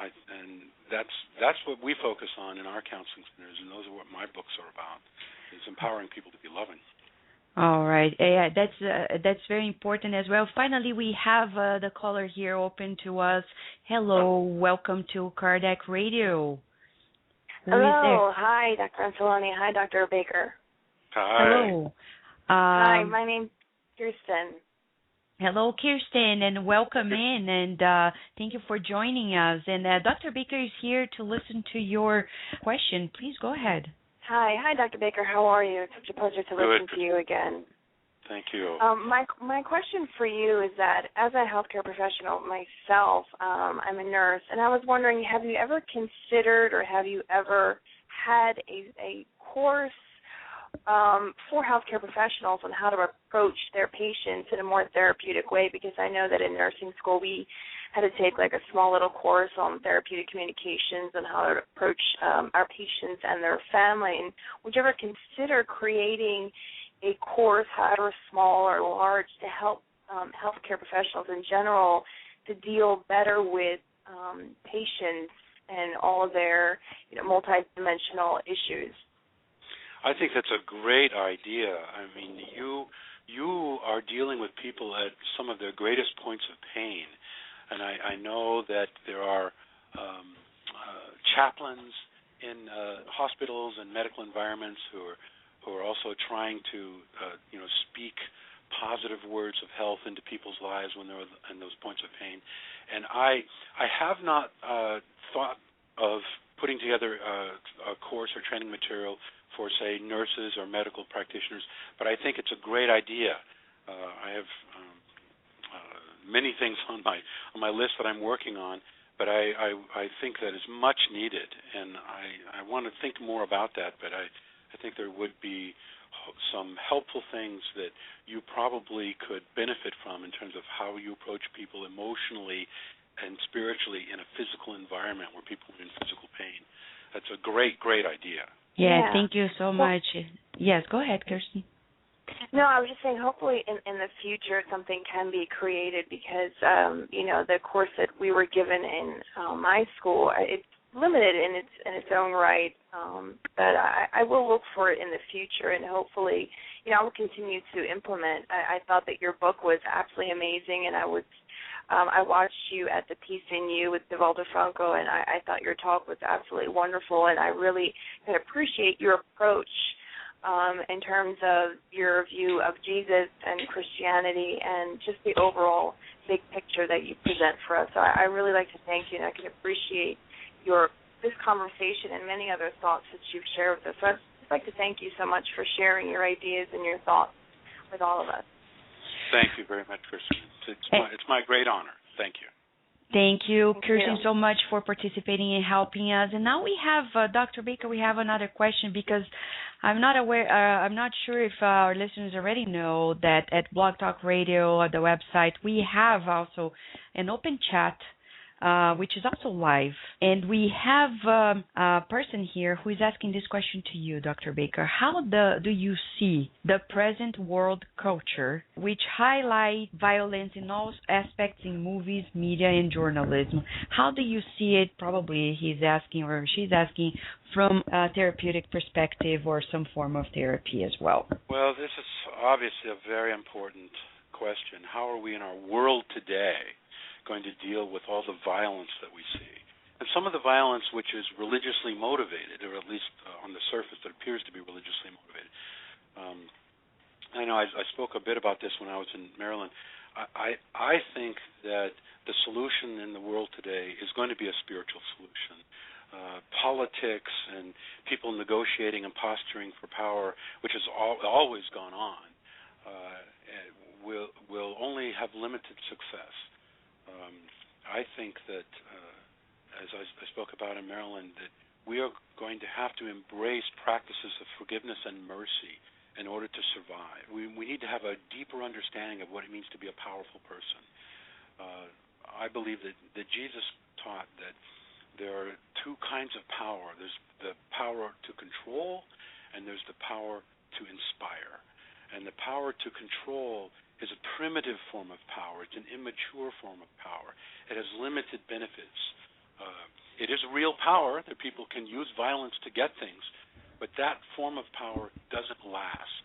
that's what we focus on in our counseling centers, and those are what my books are about: is empowering people to be loving. All right. Yeah, that's very important as well. Finally, we have the caller here open to us. Hello. Welcome to Kardec Radio. Hello. Hi, Dr. Anzalone. Hi, Dr. Baker. Hi. Hello. Hi, my name's Kirsten. Hello, Kirsten, and welcome in, and thank you for joining us. And Dr. Baker is here to listen to your question. Please go ahead. Hi, Dr. Baker. How are you? It's such a pleasure to listen to you again. Thank you. My question for you is that as a healthcare professional myself, I'm a nurse, and I was wondering, have you ever considered or have you ever had a course for healthcare professionals on how to approach their patients in a more therapeutic way? Because I know that in nursing school we had to take like a small little course on therapeutic communications and how to approach our patients and their family. And would you ever consider creating a course, however small or large, to help healthcare professionals in general to deal better with patients and all of their multidimensional issues? I think that's a great idea. I mean, you are dealing with people at some of their greatest points of pain. And I know that there are chaplains in hospitals and medical environments who are also trying to speak positive words of health into people's lives when they're in those points of pain. And I have not thought of putting together a course or training material for, say, nurses or medical practitioners, but I think it's a great idea. I have many things on my list that I'm working on, but I think that is much needed, and I want to think more about that. But I think there would be some helpful things that you probably could benefit from in terms of how you approach people emotionally and spiritually in a physical environment where people are in physical pain. That's a great idea. Yeah, thank you so much. Yes, go ahead, Kirsten. No, I was just saying hopefully in the future something can be created because, the course that we were given in my school, it's limited in its own right, but I will look for it in the future, and hopefully, I will continue to implement. I thought that your book was absolutely amazing, and I watched you at the Peace in You with Devaldo Franco, and I thought your talk was absolutely wonderful, and I really can appreciate your approach in terms of your view of Jesus and Christianity and just the overall big picture that you present for us. So I really like to thank you, and I can appreciate this conversation and many other thoughts that you've shared with us. So I'd just like to thank you so much for sharing your ideas and your thoughts with all of us. Thank you very much, Kirsten. It's my great honor. Thank you. Thank you, Kirsten, so much for participating and helping us. And now we have, Dr. Baker, we have another question because I'm not sure if our listeners already know that at Blog Talk Radio, the website, we have also an open chat, which is also live. And we have a person here who is asking this question to you, Dr. Baker. How do you see the present world culture, which highlight violence in all aspects in movies, media, and journalism? How do you see it? Probably he's asking or she's asking from a therapeutic perspective or some form of therapy as well. Well, this is obviously a very important question. How are we in our world today going to deal with all the violence that we see? And some of the violence which is religiously motivated, or at least on the surface that appears to be religiously motivated. I know I spoke a bit about this when I was in Maryland. I think that the solution in the world today is going to be a spiritual solution. Politics and people negotiating and posturing for power, which has always gone on, will only have limited success. I think that, as I spoke about in Maryland, that we are going to have to embrace practices of forgiveness and mercy in order to survive. We need to have a deeper understanding of what it means to be a powerful person. I believe that Jesus taught that there are two kinds of power. There's the power to control, and there's the power to inspire. And the power to control is a primitive form of power. It's an immature form of power. It has limited benefits. It is real power that people can use violence to get things, but that form of power doesn't last.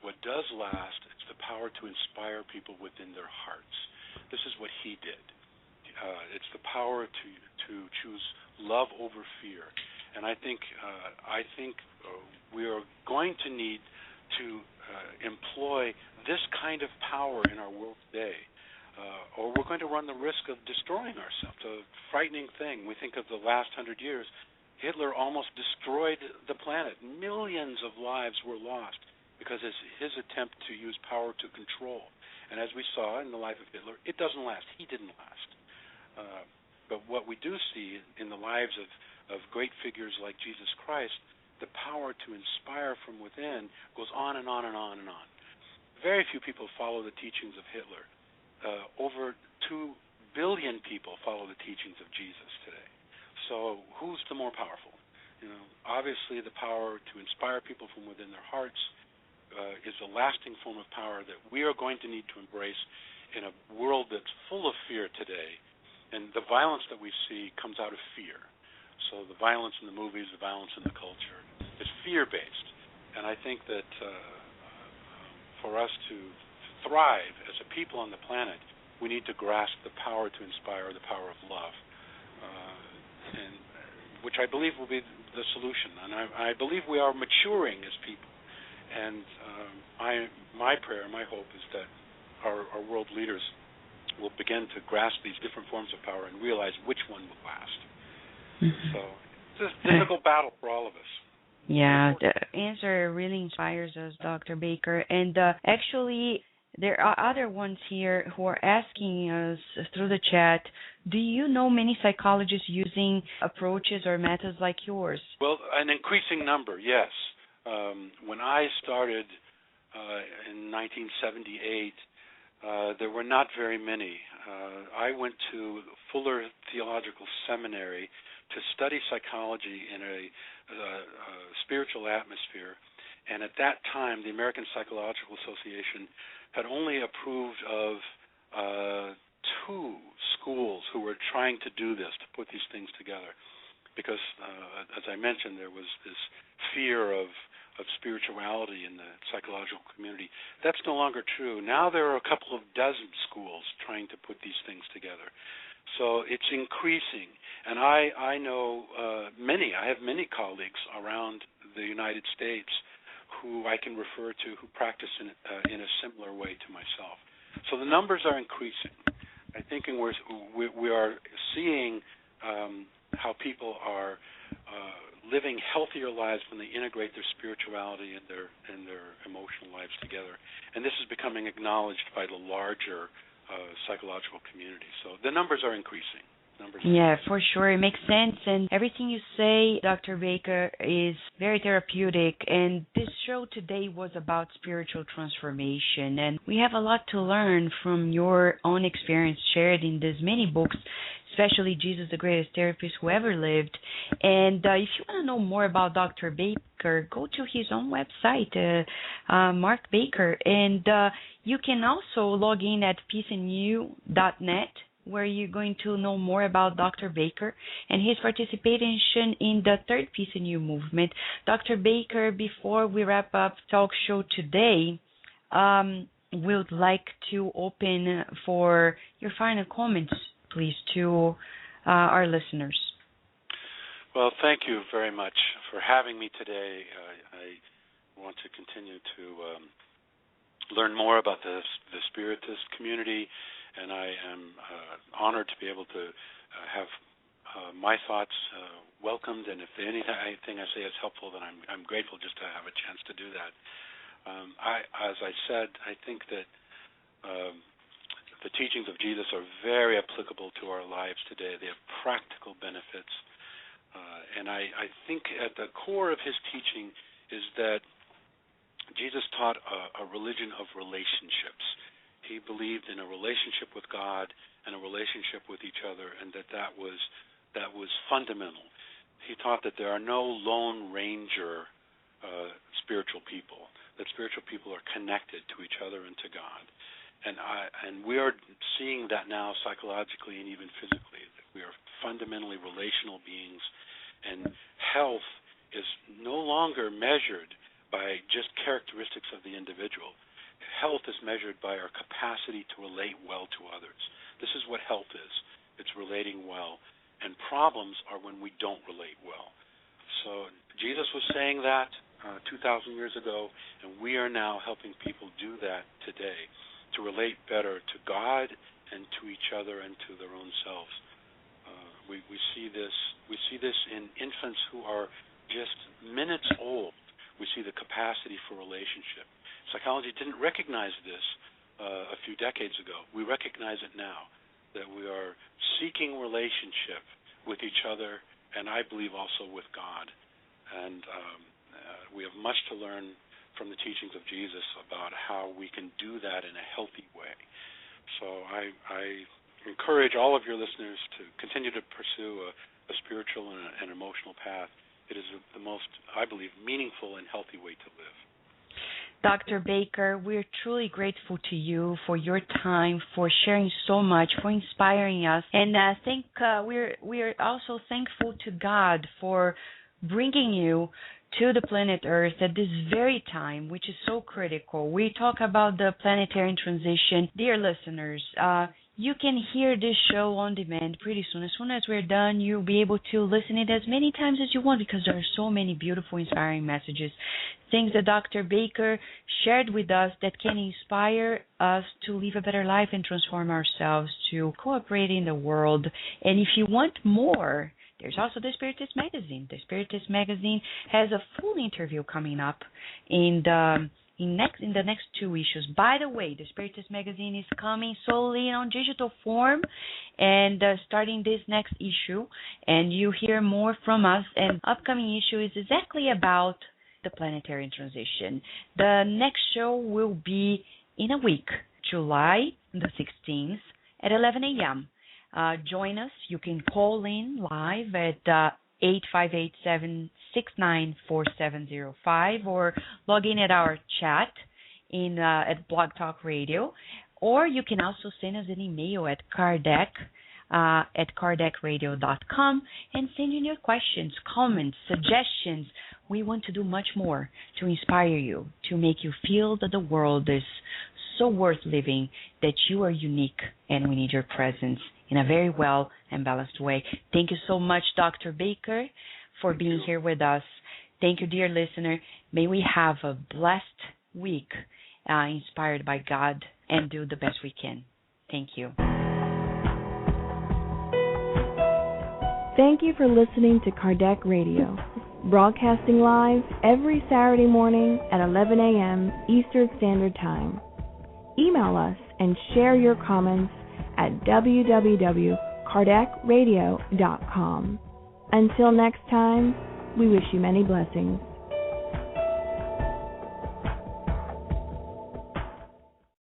What does last is the power to inspire people within their hearts. This is what he did. It's the power to choose love over fear. And I think we are going to need to employ this kind of power in our world today, or we're going to run the risk of destroying ourselves. It's a frightening thing. We think of the last 100 years. Hitler almost destroyed the planet. Millions of lives were lost because of his attempt to use power to control. And as we saw in the life of Hitler, it doesn't last. He didn't last. But what we do see in the lives of great figures like Jesus Christ, the power to inspire from within goes on and on and on and on. Very few people follow the teachings of Hitler. Over 2 billion people follow the teachings of Jesus today. So who's the more powerful? Obviously the power to inspire people from within their hearts is a lasting form of power that we are going to need to embrace in a world that's full of fear today. And the violence that we see comes out of fear. So the violence in the movies, the violence in the culture is fear-based. And I think that for us to thrive as a people on the planet, we need to grasp the power to inspire, the power of love, and which I believe will be the solution. And I believe we are maturing as people. And my prayer, my hope is that our world leaders will begin to grasp these different forms of power and realize which one will last. Mm-hmm. So it's a difficult battle for all of us. Yeah, the answer really inspires us, Dr. Baker. And actually, There are other ones here who are asking us through the chat, do you know many psychologists using approaches or methods like yours? Well, an increasing number, yes. When I started in 1978, there were not very many. I went to Fuller Theological Seminary to study psychology in a spiritual atmosphere, and at that time, the American Psychological Association had only approved of 2 schools who were trying to do this, to put these things together, because, as I mentioned, there was this fear of spirituality in the psychological community. That's no longer true. Now there are a couple of dozen schools trying to put these things together. So it's increasing. And I know many. I have many colleagues around the United States who I can refer to who practice in a similar way to myself. So the numbers are increasing. I think we are seeing how people are living healthier lives when they integrate their spirituality and their emotional lives together. And this is becoming acknowledged by the larger psychological community. So the numbers are increasing. Yeah, for sure. It makes sense. And everything you say, Dr. Baker, is very therapeutic. And this show today was about spiritual transformation. And we have a lot to learn from your own experience shared in these many books, especially Jesus, the Greatest Therapist Who Ever Lived. And if you want to know more about Dr. Baker, go to his own website, Mark Baker. And you can also log in at peaceandyou.net, where you're going to know more about Dr. Baker and his participation in the third Peace in You movement. Dr. Baker, before we wrap up talk show today, we would like to open for your final comments, please, to our listeners. Well, thank you very much for having me today. I want to continue to learn more about the Spiritist community, and I am honored to be able to have my thoughts welcomed. And if anything I say is helpful, then I'm grateful just to have a chance to do that. As I said, I think that the teachings of Jesus are very applicable to our lives today. They have practical benefits. And I think at the core of his teaching is that Jesus taught a religion of relationships. He believed in a relationship with God and a relationship with each other, and that was fundamental. He taught that there are no lone ranger spiritual people, that spiritual people are connected to each other and to God. And we are seeing that now psychologically and even physically, that we are fundamentally relational beings, and health is no longer measured by just characteristics of the individual. Health is measured by our capacity to relate well to others. This is what health is. It's relating well. And problems are when we don't relate well. So Jesus was saying that 2,000 years ago, and we are now helping people do that today, to relate better to God and to each other and to their own selves. We see this in infants who are just minutes old. We see the capacity for relationship. Psychology didn't recognize this a few decades ago. We recognize it now, that we are seeking relationship with each other, and I believe also with God. And we have much to learn from the teachings of Jesus about how we can do that in a healthy way. So I encourage all of your listeners to continue to pursue a spiritual and emotional path. It is the most, I believe, meaningful and healthy way to live. Dr. Baker, we're truly grateful to you for your time, for sharing so much, for inspiring us. And I think we're also thankful to God for bringing you to the planet Earth at this very time, which is so critical. We talk about the planetary transition. Dear listeners, you can hear this show on demand pretty soon. As soon as we're done, you'll be able to listen it as many times as you want, because there are so many beautiful, inspiring messages, things that Dr. Baker shared with us that can inspire us to live a better life and transform ourselves, to cooperate in the world. And if you want more, there's also the Spiritist Magazine. The Spiritist Magazine has a full interview coming up in the in the next 2 issues. By the way, the Spiritus magazine is coming solely on digital form, and starting this next issue, and you hear more from us. And upcoming issue is exactly about the planetary transition. The next show will be in a week, July the 16th at 11 a.m. Join us. You can call in live at 858-769-4705 or log in at our chat at Blog Talk Radio, or you can also send us an email at Kardec at KardecRadio.com and send in your questions, comments, suggestions. We want to do much more to inspire you, to make you feel that the world is so worth living, that you are unique, and we need your presence in a very well and balanced way. Thank you so much, Dr. Baker, for being here with us. Thank you, dear listener. May we have a blessed week, inspired by God, and do the best we can. Thank you. Thank you for listening to Kardec Radio, broadcasting live every Saturday morning at 11 a.m. Eastern Standard Time. Email us and share your comments at www.kardecradio.com. Until next time, we wish you many blessings.